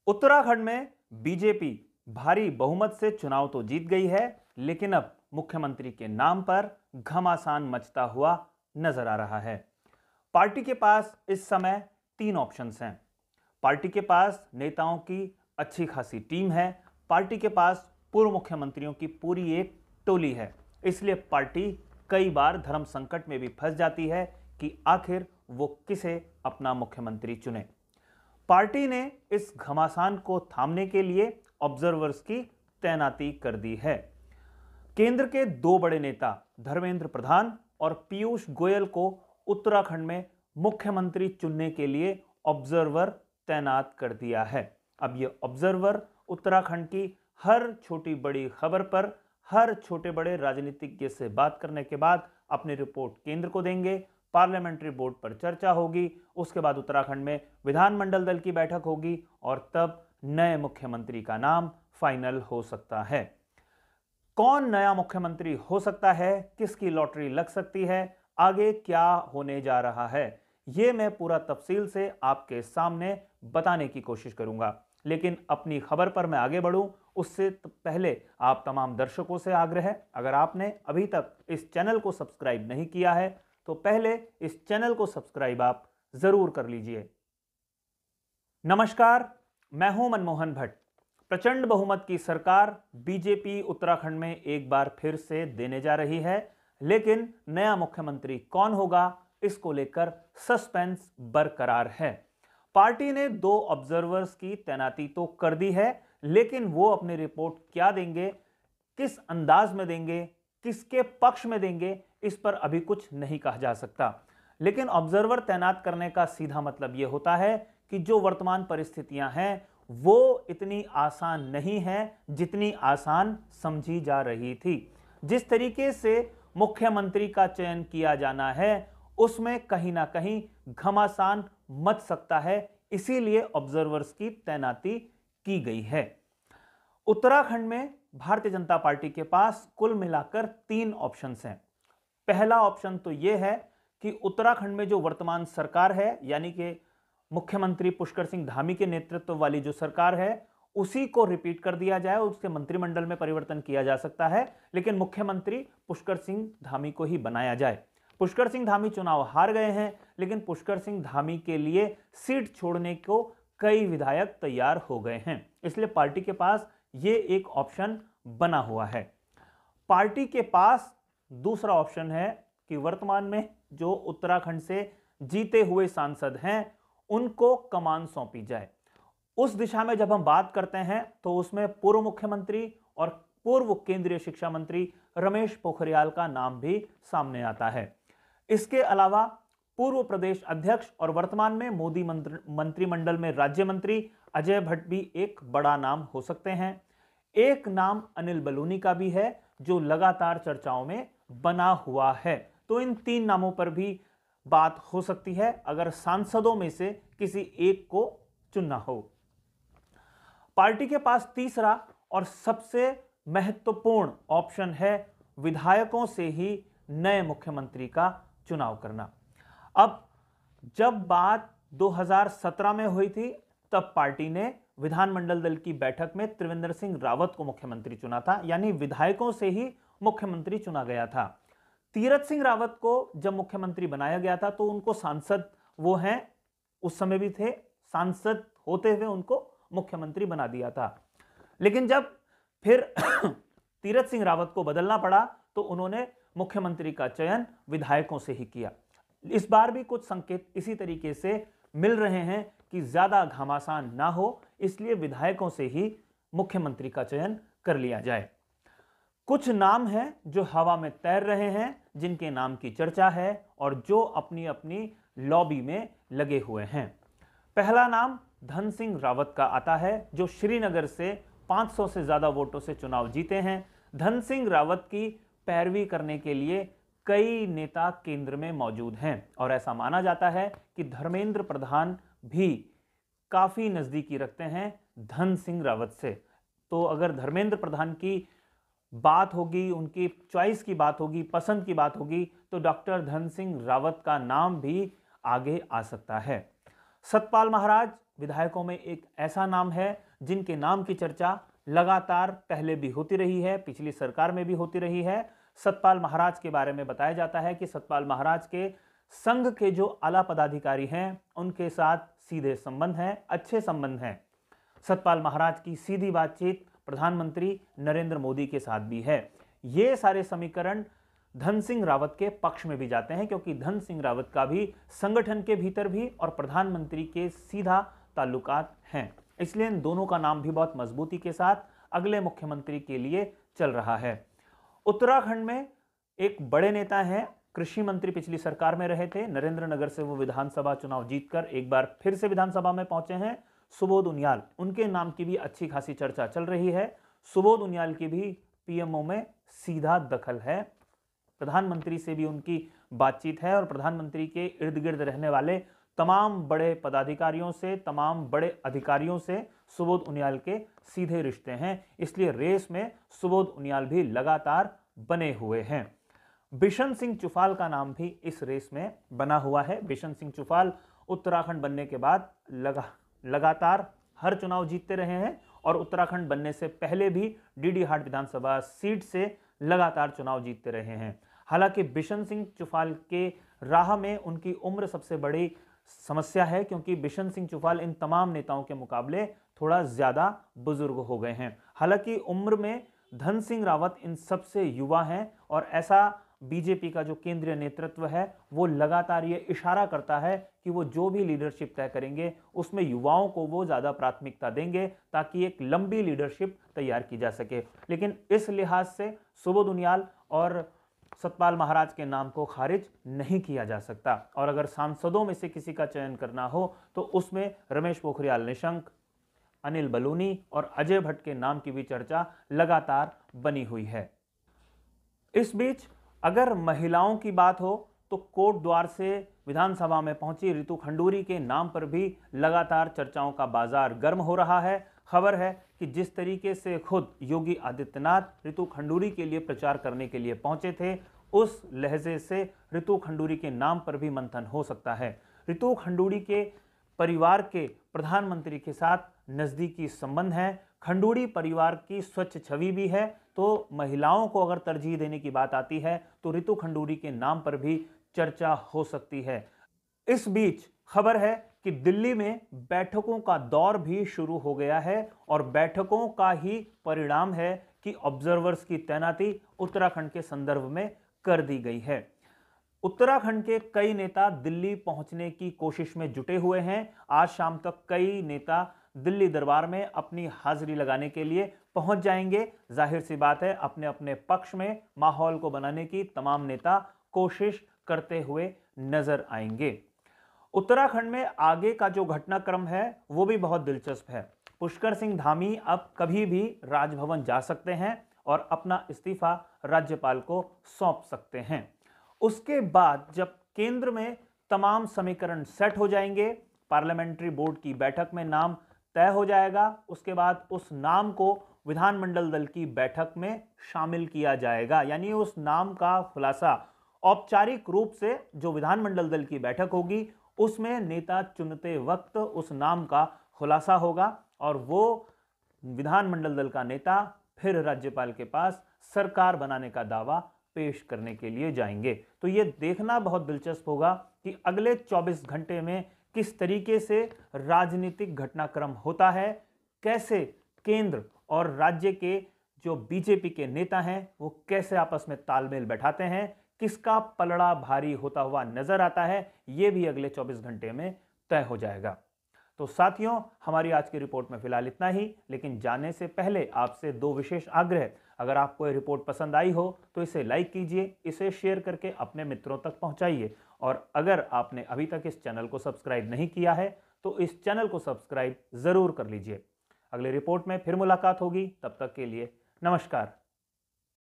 उत्तराखंड में बीजेपी भारी बहुमत से चुनाव तो जीत गई है, लेकिन अब मुख्यमंत्री के नाम पर घमासान मचता हुआ नजर आ रहा है। पार्टी के पास इस समय तीन ऑप्शंस हैं। पार्टी के पास नेताओं की अच्छी खासी टीम है। पार्टी के पास पूर्व मुख्यमंत्रियों की पूरी एक टोली है। इसलिए पार्टी कई बार धर्म संकट में भी फंस जाती है कि आखिर वो किसे अपना मुख्यमंत्री चुने। पार्टी ने इस घमासान को थामने के लिए ऑब्जर्वर्स की तैनाती कर दी है। केंद्र के दो बड़े नेता धर्मेंद्र प्रधान और पीयूष गोयल को उत्तराखंड में मुख्यमंत्री चुनने के लिए ऑब्जर्वर तैनात कर दिया है। अब ये ऑब्जर्वर उत्तराखंड की हर छोटी बड़ी खबर पर हर छोटे बड़े राजनीतिज्ञ से बात करने के बाद अपनी रिपोर्ट केंद्र को देंगे। पार्लियामेंट्री बोर्ड पर चर्चा होगी, उसके बाद उत्तराखंड में विधानमंडल दल की बैठक होगी और तब नए मुख्यमंत्री का नाम फाइनल हो सकता है। कौन नया मुख्यमंत्री हो सकता है, किसकी लॉटरी लग सकती है, आगे क्या होने जा रहा है, यह मैं पूरा तफसील से आपके सामने बताने की कोशिश करूंगा। लेकिन अपनी खबर पर मैं आगे बढ़ूं उससे पहले आप तमाम दर्शकों से आग्रह है, अगर आपने अभी तक इस चैनल को सब्सक्राइब नहीं किया है तो पहले इस चैनल को सब्सक्राइब आप जरूर कर लीजिए। नमस्कार, मैं हूं मनमोहन भट्ट। प्रचंड बहुमत की सरकार बीजेपी उत्तराखंड में एक बार फिर से देने जा रही है, लेकिन नया मुख्यमंत्री कौन होगा इसको लेकर सस्पेंस बरकरार है। पार्टी ने दो ऑब्जर्वर्स की तैनाती तो कर दी है, लेकिन वो अपनी रिपोर्ट क्या देंगे, किस अंदाज में देंगे, किसके पक्ष में देंगे, इस पर अभी कुछ नहीं कहा जा सकता। लेकिन ऑब्जर्वर तैनात करने का सीधा मतलब यह होता है कि जो वर्तमान परिस्थितियां हैं वो इतनी आसान नहीं है जितनी आसान समझी जा रही थी। जिस तरीके से मुख्यमंत्री का चयन किया जाना है उसमें कहीं ना कहीं घमासान मच सकता है, इसीलिए ऑब्जर्वर्स की तैनाती की गई है। उत्तराखंड में भारतीय जनता पार्टी के पास कुल मिलाकर तीन ऑप्शंस हैं। पहला ऑप्शन तो यह है कि उत्तराखंड में जो वर्तमान सरकार है, यानी कि मुख्यमंत्री पुष्कर सिंह धामी के नेतृत्व वाली जो सरकार है, उसी को रिपीट कर दिया जाए, उसके मंत्रिमंडल में परिवर्तन किया जा सकता है, लेकिन मुख्यमंत्री पुष्कर सिंह धामी को ही बनाया जाए। पुष्कर सिंह धामी चुनाव हार गए हैं, लेकिन पुष्कर सिंह धामी के लिए सीट छोड़ने को कई विधायक तैयार हो गए हैं, इसलिए पार्टी के पास यह एक ऑप्शन बना हुआ है। पार्टी के पास दूसरा ऑप्शन है कि वर्तमान में जो उत्तराखंड से जीते हुए सांसद हैं उनको कमान सौंपी जाए। उस दिशा में जब हम बात करते हैं तो उसमें पूर्व मुख्यमंत्री और पूर्व केंद्रीय शिक्षा मंत्री रमेश पोखरियाल का नाम भी सामने आता है। इसके अलावा पूर्व प्रदेश अध्यक्ष और वर्तमान में मोदी मंत्रिमंडल में राज्य मंत्री अजय भट्ट भी एक बड़ा नाम हो सकते हैं। एक नाम अनिल बलूनी का भी है जो लगातार चर्चाओं में बना हुआ है। तो इन तीन नामों पर भी बात हो सकती है अगर सांसदों में से किसी एक को चुनना हो। पार्टी के पास तीसरा और सबसे महत्वपूर्ण ऑप्शन है विधायकों से ही नए मुख्यमंत्री का चुनाव करना। अब जब बात 2017 में हुई थी तब पार्टी ने विधानमंडल दल की बैठक में त्रिवेंद्र सिंह रावत को मुख्यमंत्री चुना था, यानी विधायकों से ही मुख्यमंत्री चुना गया था। तीरथ सिंह रावत को जब मुख्यमंत्री बनाया गया था तो उनको सांसद, वो हैं उस समय भी थे, सांसद होते हुए उनको मुख्यमंत्री बना दिया था। लेकिन जब फिर तीरथ सिंह रावत को बदलना पड़ा तो उन्होंने मुख्यमंत्री का चयन विधायकों से ही किया। इस बार भी कुछ संकेत इसी तरीके से मिल रहे हैं कि ज्यादा घमासान ना हो, इसलिए विधायकों से ही मुख्यमंत्री का चयन कर लिया जाए। कुछ नाम हैं जो हवा में तैर रहे हैं, जिनके नाम की चर्चा है और जो अपनी अपनी लॉबी में लगे हुए हैं। पहला नाम धन सिंह रावत का आता है जो श्रीनगर से 500 से ज्यादा वोटों से चुनाव जीते हैं। धन सिंह रावत की पैरवी करने के लिए कई नेता केंद्र में मौजूद हैं और ऐसा माना जाता है कि धर्मेंद्र प्रधान भी काफी नजदीकी रखते हैं धन सिंह रावत से। तो अगर धर्मेंद्र प्रधान की बात होगी, उनकी चॉइस की बात होगी, पसंद की बात होगी, तो डॉक्टर धन सिंह रावत का नाम भी आगे आ सकता है। सतपाल महाराज विधायकों में एक ऐसा नाम है जिनके नाम की चर्चा लगातार पहले भी होती रही है, पिछली सरकार में भी होती रही है। सतपाल महाराज के बारे में बताया जाता है कि सतपाल महाराज के संघ के जो आला पदाधिकारी हैं उनके साथ सीधे संबंध हैं, अच्छे संबंध हैं। सतपाल महाराज की सीधी बातचीत प्रधानमंत्री नरेंद्र मोदी के साथ भी है। ये सारे समीकरण धन सिंह रावत के पक्ष में भी जाते हैं, क्योंकि धन सिंह रावत का भी संगठन के भीतर भी और प्रधानमंत्री के सीधा ताल्लुकात हैं। इसलिए इन दोनों का नाम भी बहुत मजबूती के साथ अगले मुख्यमंत्री के लिए चल रहा है। उत्तराखंड में एक बड़े नेता हैं, कृषि मंत्री पिछली सरकार में रहे थे, नरेंद्र नगर से वो विधानसभा चुनाव जीतकर एक बार फिर से विधानसभा में पहुंचे हैं, सुबोध उनियाल। उनके नाम की भी अच्छी खासी चर्चा चल रही है। सुबोध उनियाल की भी पीएमओ में सीधा दखल है, प्रधानमंत्री से भी उनकी बातचीत है और प्रधानमंत्री के इर्द गिर्द रहने वाले तमाम बड़े पदाधिकारियों से, तमाम बड़े अधिकारियों से सुबोध उनियाल के सीधे रिश्ते हैं। इसलिए रेस में सुबोध उनियाल भी लगातार बने हुए हैं। बिशन सिंह चुफाल का नाम भी इस रेस में बना हुआ है। बिशन सिंह चुफाल उत्तराखंड बनने के बाद लगातार हर चुनाव जीतते रहे हैं और उत्तराखंड बनने से पहले भी डीडीहाट विधानसभा सीट से लगातार चुनाव जीतते रहे हैं। हालांकि बिशन सिंह चुफाल के राह में उनकी उम्र सबसे बड़ी समस्या है, क्योंकि बिशन सिंह चुफाल इन तमाम नेताओं के मुकाबले थोड़ा ज्यादा बुजुर्ग हो गए हैं। हालांकि उम्र में धन सिंह रावत इन सबसे युवा हैं और ऐसा बीजेपी का जो केंद्रीय नेतृत्व है वो लगातार ये इशारा करता है कि वो जो भी लीडरशिप तय करेंगे उसमें युवाओं को वो ज़्यादा प्राथमिकता देंगे ताकि एक लंबी लीडरशिप तैयार की जा सके। लेकिन इस लिहाज से सुबोध उनियाल और सतपाल महाराज के नाम को खारिज नहीं किया जा सकता। और अगर सांसदों में से किसी का चयन करना हो तो उसमें रमेश पोखरियाल निशंक, अनिल बलूनी और अजय भट्ट के नाम की भी चर्चा लगातार बनी हुई है। इस बीच अगर महिलाओं की बात हो तो कोट द्वार से विधानसभा में पहुंची रितु खंडूरी के नाम पर भी लगातार चर्चाओं का बाजार गर्म हो रहा है। खबर है कि जिस तरीके से खुद योगी आदित्यनाथ रितु खंडूरी के लिए प्रचार करने के लिए पहुंचे थे, उस लहजे से रितु खंडूरी के नाम पर भी मंथन हो सकता है। रितु खंडूरी के परिवार के प्रधानमंत्री के साथ नजदीकी संबंध है, खंडूरी परिवार की स्वच्छ छवि भी है, तो महिलाओं को अगर तरजीह देने की बात आती है तो रितु खंडूरी के नाम पर भी चर्चा हो सकती है। इस बीच खबर है कि दिल्ली में बैठकों का दौर भी शुरू हो गया है और बैठकों का ही परिणाम है कि ऑब्जर्वर्स की तैनाती उत्तराखंड के संदर्भ में कर दी गई है। उत्तराखंड के कई नेता दिल्ली पहुंचने की कोशिश में जुटे हुए हैं। आज शाम तक कई नेता दिल्ली दरबार में अपनी हाजिरी लगाने के लिए पहुंच जाएंगे। जाहिर सी बात है, अपने अपने पक्ष में माहौल को बनाने की तमाम नेता कोशिश करते हुए नजर आएंगे। उत्तराखंड में आगे का जो घटनाक्रम है वो भी बहुत दिलचस्प है। पुष्कर सिंह धामी अब कभी भी राजभवन जा सकते हैं और अपना इस्तीफा राज्यपाल को सौंप सकते हैं। उसके बाद जब केंद्र में तमाम समीकरण सेट हो जाएंगे, पार्लियामेंट्री बोर्ड की बैठक में नाम तय हो जाएगा, उसके बाद उस नाम को विधानमंडल दल की बैठक में शामिल किया जाएगा। यानी उस नाम का खुलासा औपचारिक रूप से जो विधानमंडल दल की बैठक होगी उसमें नेता चुनते वक्त उस नाम का खुलासा होगा और वो विधानमंडल दल का नेता फिर राज्यपाल के पास सरकार बनाने का दावा पेश करने के लिए जाएंगे। तो ये देखना बहुत दिलचस्प होगा कि अगले 24 घंटे में किस तरीके से राजनीतिक घटनाक्रम होता है, कैसे केंद्र और राज्य के जो बीजेपी के नेता हैं वो कैसे आपस में तालमेल बैठाते हैं, किसका पलड़ा भारी होता हुआ नजर आता है, ये भी अगले 24 घंटे में तय हो जाएगा। तो साथियों, हमारी आज की रिपोर्ट में फिलहाल इतना ही, लेकिन जाने से पहले आपसे दो विशेष आग्रह। अगर आपको ये रिपोर्ट पसंद आई हो तो इसे लाइक कीजिए, इसे शेयर करके अपने मित्रों तक पहुंचाइए और अगर आपने अभी तक इस चैनल को सब्सक्राइब नहीं किया है तो इस चैनल को सब्सक्राइब जरूर कर लीजिए। अगली रिपोर्ट में फिर मुलाकात होगी, तब तक के लिए नमस्कार।